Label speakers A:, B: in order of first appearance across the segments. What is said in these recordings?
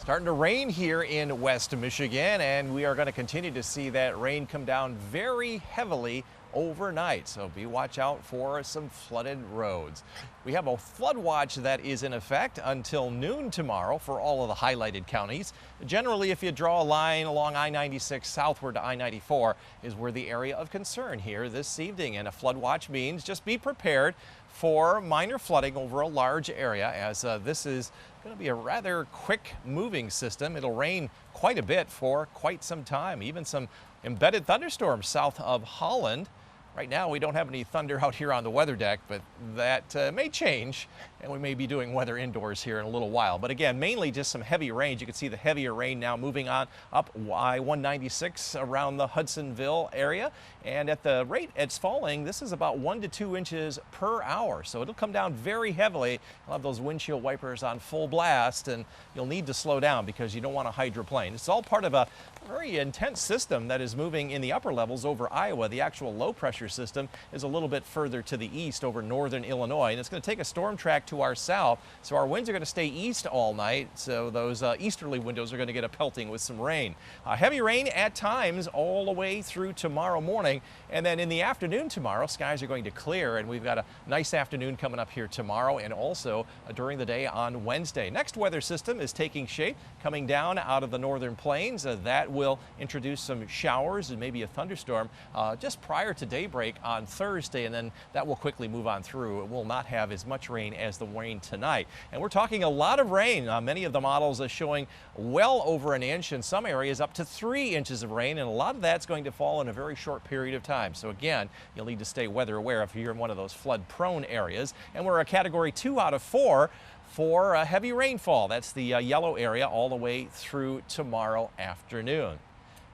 A: Starting to rain here in West Michigan, and we are going to continue to see that rain come down very heavily overnight. So be watch out for some flooded roads. We have a flood watch that is in effect until noon tomorrow for all of the highlighted counties. Generally, if you draw a line along I-96 southward to I-94 is where the area of concern here this evening. And a flood watch means just be prepared for minor flooding over a large area, as this is going to be a rather quick moving system. It'll rain quite a bit for quite some time, even some embedded thunderstorms south of Holland. Right now we don't have any thunder out here on the weather deck, but that may change, and we may be doing weather indoors here in a little while. But again, mainly just some heavy rain. You can see the heavier rain now moving on up I-196 around the Hudsonville area. And at the rate it's falling, this is about 1 to 2 inches per hour. So it'll come down very heavily. You'll have those windshield wipers on full blast, and you'll need to slow down because you don't want to hydroplane. It's all part of a very intense system that is moving in the upper levels over Iowa. The actual low pressure system is a little bit further to the east over northern Illinois, and it's going to take a storm track to our south, so our winds are going to stay east all night, so those easterly windows are going to get a pelting with some rain. Heavy rain at times all the way through tomorrow morning, and then in the afternoon tomorrow skies are going to clear, and we've got a nice afternoon coming up here tomorrow and also during the day on Wednesday. Next weather system is taking shape, coming down out of the northern plains. That will introduce some showers and maybe a thunderstorm just prior to daybreak on Thursday, and then that will quickly move on through. It will not have as much rain as the rain tonight. And we're talking a lot of rain. Many of the models are showing well over an inch, in some areas up to 3 inches of rain, and a lot of that's going to fall in a very short period of time. So again, you'll need to stay weather aware if you're in one of those flood prone areas. And we're a category 2 out of 4 for heavy rainfall. That's the yellow area all the way through tomorrow afternoon.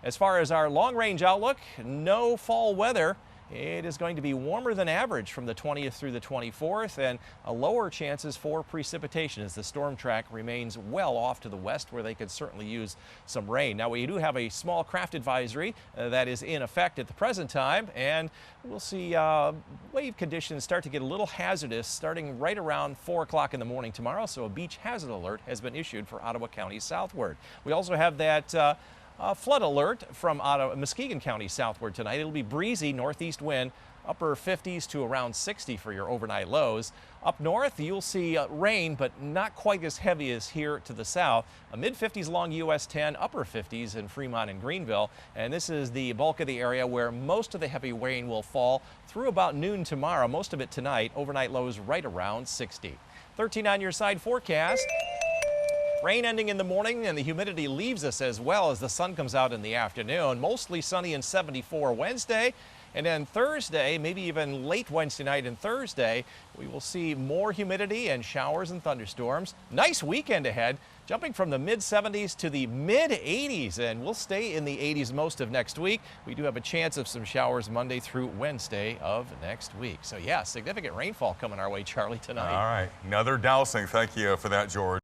A: As far as our long range outlook, no fall weather. It is going to be warmer than average from the 20th through the 24th, and lower chances for precipitation as the storm track remains well off to the west, where they could certainly use some rain. Now, we do have a small craft advisory that is in effect at the present time, and we'll see wave conditions start to get a little hazardous starting right around 4 o'clock in the morning tomorrow. So a beach hazard alert has been issued for Ottawa County southward. We also have that flood alert from Muskegon County southward tonight. It'll be breezy northeast wind, upper 50s to around 60 for your overnight lows. Up north, you'll see rain, but not quite as heavy as here to the south. Mid-50s along US 10, upper 50s in Fremont and Greenville. And this is the bulk of the area where most of the heavy rain will fall through about noon tomorrow. Most of it tonight. Overnight lows right around 60. 13 on your side forecast. Rain ending in the morning, and the humidity leaves us as well as the sun comes out in the afternoon. Mostly sunny and 74 Wednesday. And then Thursday, maybe even late Wednesday night and Thursday, we will see more humidity and showers and thunderstorms. Nice weekend ahead, jumping from the mid-70s to the mid-80s, and we'll stay in the 80s most of next week. We do have a chance of some showers Monday through Wednesday of next week. So yeah, significant rainfall coming our way, Charlie, tonight. All
B: right, another dousing. Thank you for that, George.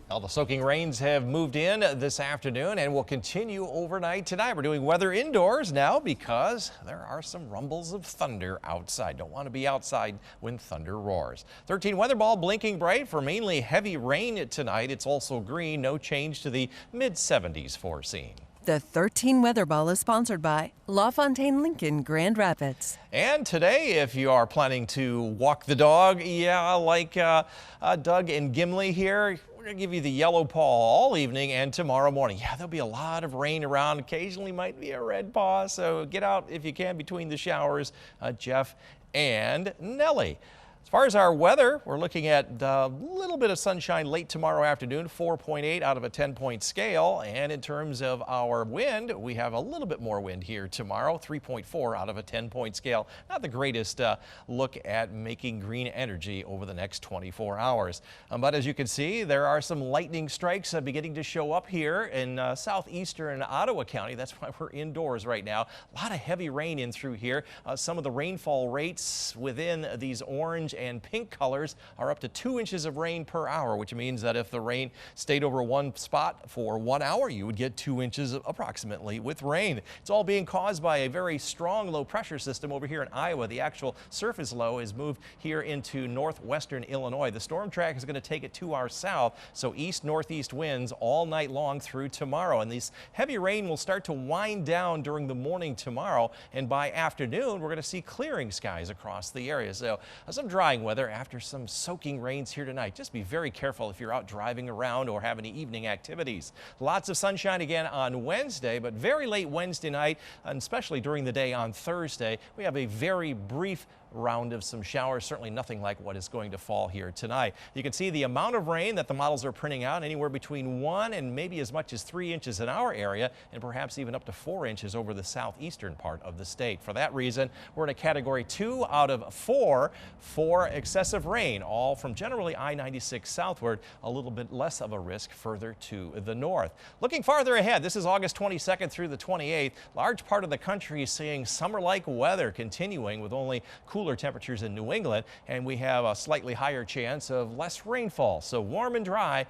A: Well, the soaking rains have moved in this afternoon and will continue overnight tonight. We're doing weather indoors now because there are some rumbles of thunder outside. Don't want to be outside when thunder roars. 13 weather ball blinking bright for mainly heavy rain tonight. It's also green. No change to the mid-70s foreseen.
C: The 13 Weather Ball is sponsored by LaFontaine Lincoln Grand Rapids.
A: And today, if you are planning to walk the dog, like Doug and Gimli here, we're going to give you the yellow paw all evening and tomorrow morning. Yeah, there'll be a lot of rain around. Occasionally might be a red paw, so get out if you can between the showers, Jeff and Nellie. As far as our weather, we're looking at a little bit of sunshine late tomorrow afternoon, 4.8 out of a 10-point scale. And in terms of our wind, we have a little bit more wind here tomorrow, 3.4 out of a 10-point scale. Not the greatest look at making green energy over the next 24 hours. But as you can see, there are some lightning strikes beginning to show up here in southeastern Ottawa County. That's why we're indoors right now. A lot of heavy rain in through here. Some of the rainfall rates within these orange and pink colors are up to 2 inches of rain per hour, which means that if the rain stayed over one spot for 1 hour, you would get 2 inches approximately with rain. It's all being caused by a very strong low pressure system over here in Iowa. The actual surface low is moved here into northwestern Illinois. The storm track is going to take it to our south, so east-northeast winds all night long through tomorrow. And this heavy rain will start to wind down during the morning tomorrow, and by afternoon we're going to see clearing skies across the area. So some drying weather after some soaking rains here tonight. Just be very careful if you're out driving around or have any evening activities. Lots of sunshine again on Wednesday, but very late Wednesday night, and especially during the day on Thursday, we have a very brief round of some showers, certainly nothing like what is going to fall here tonight. You can see the amount of rain that the models are printing out, anywhere between 1 and maybe as much as 3 inches in our area, and perhaps even up to 4 inches over the southeastern part of the state. For that reason, we're in a category 2 out of 4 for excessive rain, all from generally I-96 southward, a little bit less of a risk further to the north. Looking farther ahead, this is August 22nd through the 28th. Large part of the country is seeing summer-like weather continuing with only cooler temperatures in New England, and we have a slightly higher chance of less rainfall. So warm and dry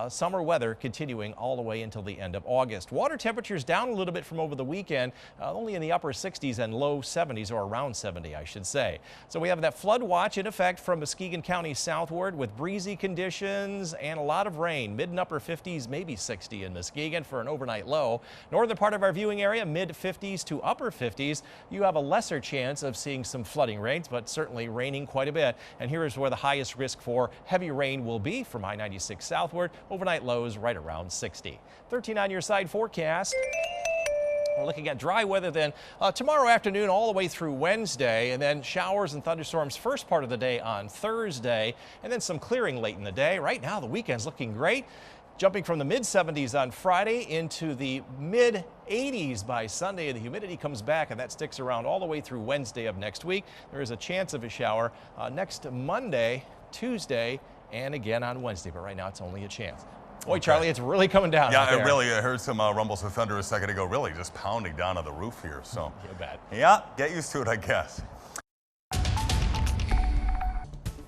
A: summer weather continuing all the way until the end of August. Water temperatures down a little bit from over the weekend, only in the upper 60s and low 70s, or around 70, I should say. So we have that flood watch in effect from Muskegon County southward with breezy conditions and a lot of rain. Mid and upper 50s, maybe 60 in Muskegon for an overnight low. Northern part of our viewing area, mid 50s to upper 50s. You have a lesser chance of seeing some flooding rain, but certainly raining quite a bit. And here is where the highest risk for heavy rain will be from I-96 southward. Overnight lows right around 60. 13 on your side forecast. We're looking at dry weather then tomorrow afternoon all the way through Wednesday, and then showers and thunderstorms first part of the day on Thursday, and then some clearing late in the day. Right now the weekend's looking great. Jumping from the mid-70s on Friday into the mid-80s by Sunday. The humidity comes back, and that sticks around all the way through Wednesday of next week. There is a chance of a shower next Monday, Tuesday, and again on Wednesday, but right now it's only a chance. Boy, Charlie, it's really coming down.
B: Yeah,
A: out there.
B: I heard some rumbles of thunder a second ago, really just pounding down on the roof here. So,
A: You bet.
B: yeah, get used to it, I guess.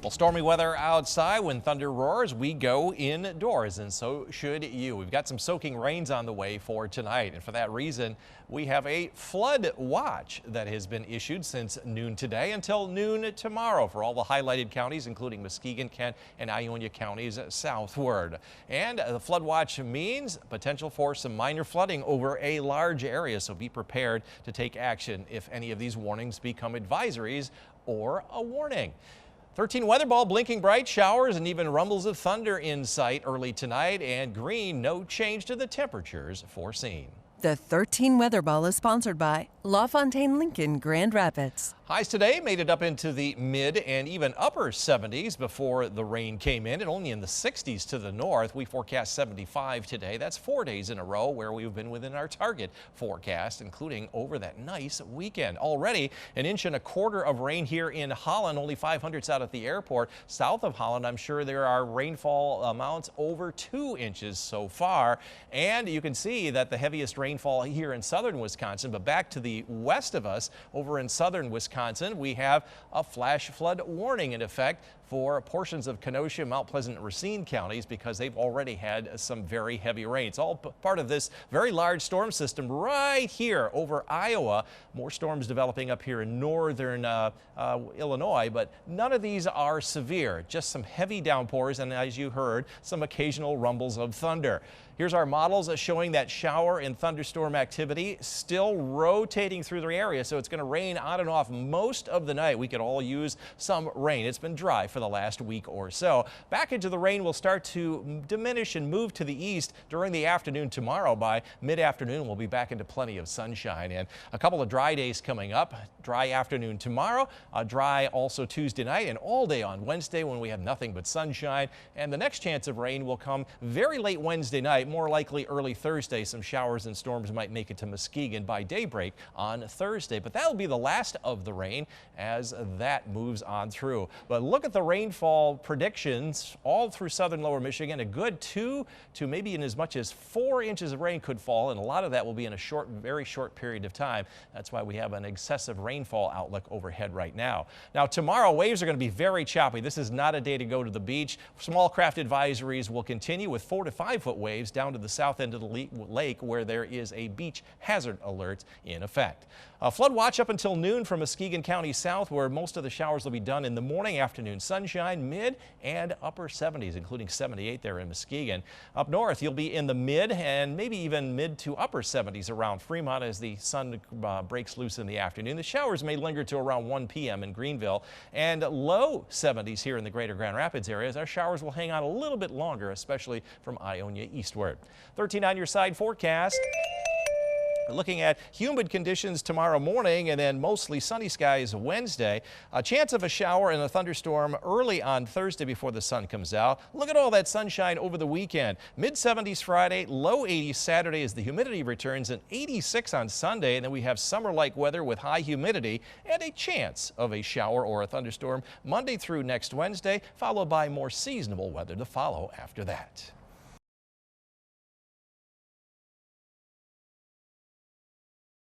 A: Well, stormy weather outside. When thunder roars, we go indoors, and so should you. We've got some soaking rains on the way for tonight, and for that reason, we have a flood watch that has been issued since noon today until noon tomorrow for all the highlighted counties, including Muskegon, Kent, and Ionia counties southward. And the flood watch means potential for some minor flooding over a large area, so be prepared to take action if any of these warnings become advisories or a warning. 13 weather ball blinking bright, showers and even rumbles of thunder in sight early tonight, and green, no change to the temperatures foreseen.
C: The 13 Weather Ball is sponsored by LaFontaine Lincoln Grand Rapids.
A: Highs today made it up into the mid and even upper 70s before the rain came in, and only in the 60s to the north. We forecast 75 today. That's 4 days in a row where we've been within our target forecast, including over that nice weekend. Already an inch and a quarter of rain here in Holland, only 500s out at the airport. South of Holland, I'm sure there are rainfall amounts over 2 inches so far. And you can see that the heaviest rainfall here in southern Wisconsin, but back to the west of us, over in southern Wisconsin, we have a flash flood warning in effect for portions of Kenosha, Mount Pleasant, and Racine counties because they've already had some very heavy rain. It's all part of this very large storm system right here over Iowa. More storms developing up here in northern Illinois, but none of these are severe. Just some heavy downpours and, as you heard, some occasional rumbles of thunder. Here's our models showing that shower and thunderstorm activity still rotating through the area, so it's going to rain on and off most of the night. We could all use some rain. It's been dry for the last week or so. Back into the rain will start to diminish and move to the east during the afternoon tomorrow. By mid-afternoon, we'll be back into plenty of sunshine and a couple of dry days coming up. Dry afternoon tomorrow, dry also Tuesday night, and all day on Wednesday when we have nothing but sunshine. And the next chance of rain will come very late Wednesday night, more likely early Thursday. Some showers and storms might make it to Muskegon by daybreak on Thursday, but that'll be the last of the rain as that moves on through. But look at the rainfall predictions all through southern lower Michigan. A good 2 to maybe in as much as 4 inches of rain could fall, and a lot of that will be in a very short period of time. That's why we have an excessive rainfall outlook overhead right now. Now tomorrow, waves are going to be very choppy. This is not a day to go to the beach. Small craft advisories will continue with 4 to 5 foot waves down to the south end of the lake where there is a beach hazard alert in effect. A flood watch up until noon from Muskegon County south, where most of the showers will be done in the morning. Afternoon sunshine, mid and upper 70s, including 78 there in Muskegon. Up north, you'll be in the mid and maybe even mid to upper 70s around Fremont as the sun breaks loose in the afternoon. The showers may linger to around 1 p.m. in Greenville, and low 70s here in the greater Grand Rapids areas. Our showers will hang on a little bit longer, especially from Ionia eastward. 13 on your side forecast. Looking at humid conditions tomorrow morning and then mostly sunny skies Wednesday. A chance of a shower and a thunderstorm early on Thursday before the sun comes out. Look at all that sunshine over the weekend. Mid 70s Friday, low 80s Saturday as the humidity returns, and 86 on Sunday. And then we have summer-like weather with high humidity and a chance of a shower or a thunderstorm Monday through next Wednesday, followed by more seasonable weather to follow after that.